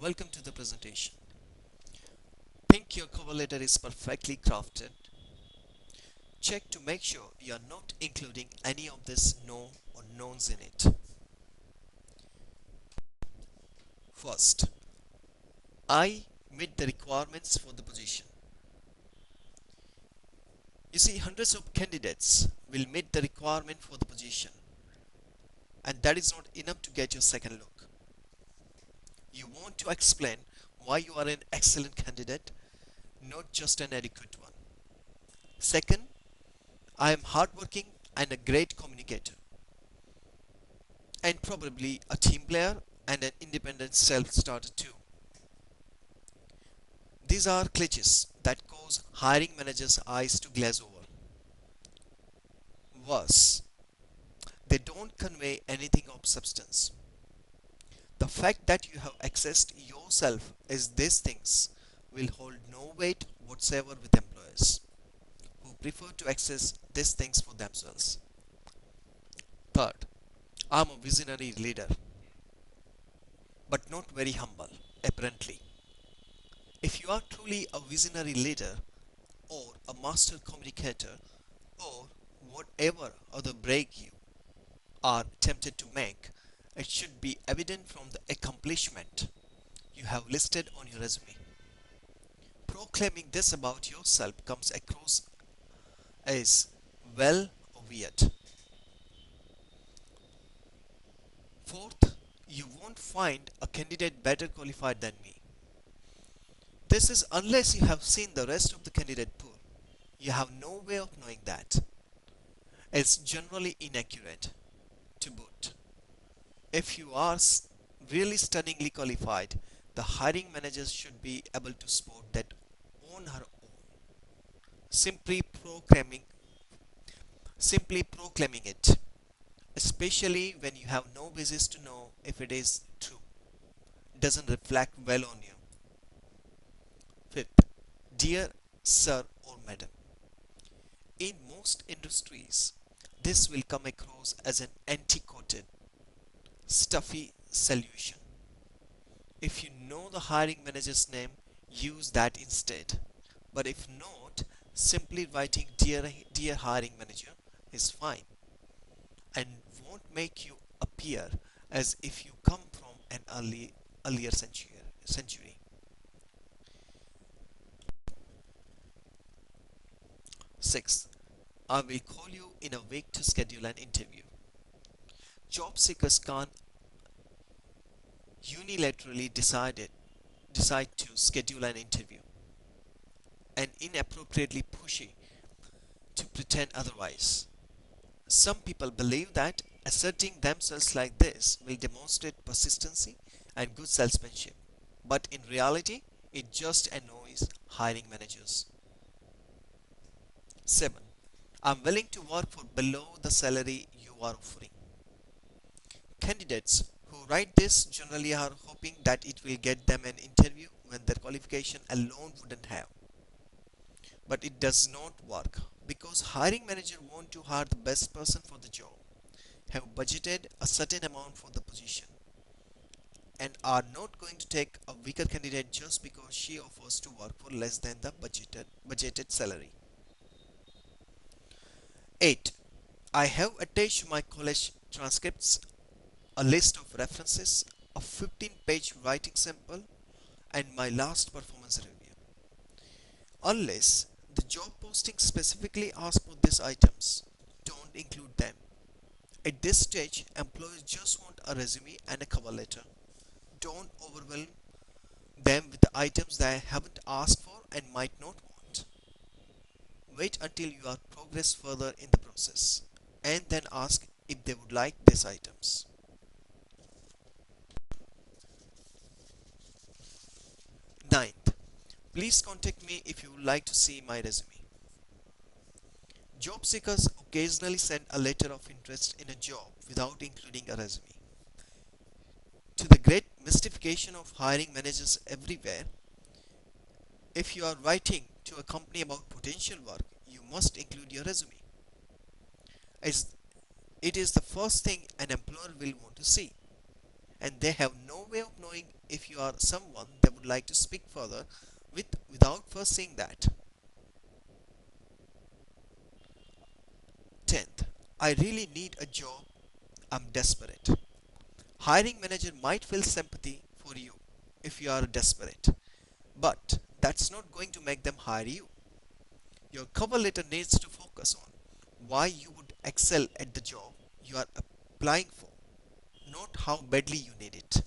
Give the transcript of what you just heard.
Welcome to the presentation. Think your cover letter is perfectly crafted. Check to make sure you are not including any of this no or no's in it. First, I meet the requirements for the position. You see, hundreds of candidates will meet the requirement for the position, and that is not enough to get your second look. You want to explain why you are an excellent candidate, not just an adequate one. Second, I am hardworking and a great communicator, and probably a team player and an independent self-starter too. These are cliches that cause hiring managers' eyes to glaze over. Worse, they don't convey anything of substance. The fact that you have accessed yourself as these things will hold no weight whatsoever with employers who prefer to access these things for themselves. Third, I'm a visionary leader, but not very humble, apparently. If you are truly a visionary leader or a master communicator or whatever other break you are tempted to make, it should be evident from the accomplishment you have listed on your resume. Proclaiming this about yourself comes across as well or weird. Fourth, you won't find a candidate better qualified than me. This is unless you have seen the rest of the candidate pool. You have no way of knowing that. It's generally inaccurate to boot. If you are really stunningly qualified, the hiring managers should be able to spot that on her own. Simply proclaiming simply proclaiming it, especially when you have no basis to know if it is true, doesn't reflect well on you. Fifth, dear sir or madam. In most industries, this will come across as an antiquated, stuffy solution. If you know the hiring manager's name, use that instead. But if not, simply writing dear hiring manager is fine and won't make you appear as if you come from an earlier century. Sixth, I will call you in a week to schedule an interview. Job seekers can't unilaterally decide to schedule an interview and inappropriately pushy to pretend otherwise. Some people believe that asserting themselves like this will demonstrate persistency and good salesmanship, but in reality, it just annoys hiring managers. 7. I'm willing to work for below the salary you are offering. Candidates who write this generally are hoping that it will get them an interview when their qualification alone wouldn't have. But it does not work because hiring manager want to hire the best person for the job, have budgeted a certain amount for the position, and are not going to take a weaker candidate just because she offers to work for less than the budgeted salary. 8. I have attached to my college transcripts a list of references, a 15-page writing sample, and my last performance review. Unless the job posting specifically asks for these items, don't include them. At this stage, employers just want a resume and a cover letter. Don't overwhelm them with the items they haven't asked for and might not want. Wait until you are progressed further in the process and then ask if they would like these items. Ninth, please contact me if you would like to see my resume. Job seekers occasionally send a letter of interest in a job without including a resume. To the great mystification of hiring managers everywhere, if you are writing to a company about potential work, you must include your resume, as it is the first thing an employer will want to see. and they have no way of knowing if you are someone they would like to speak further with without first saying that. 10th, I really need a job. I'm desperate. Hiring manager might feel sympathy for you if you are desperate, but that's not going to make them hire you. Your cover letter needs to focus on why you would excel at the job you are applying for, not how badly you need it.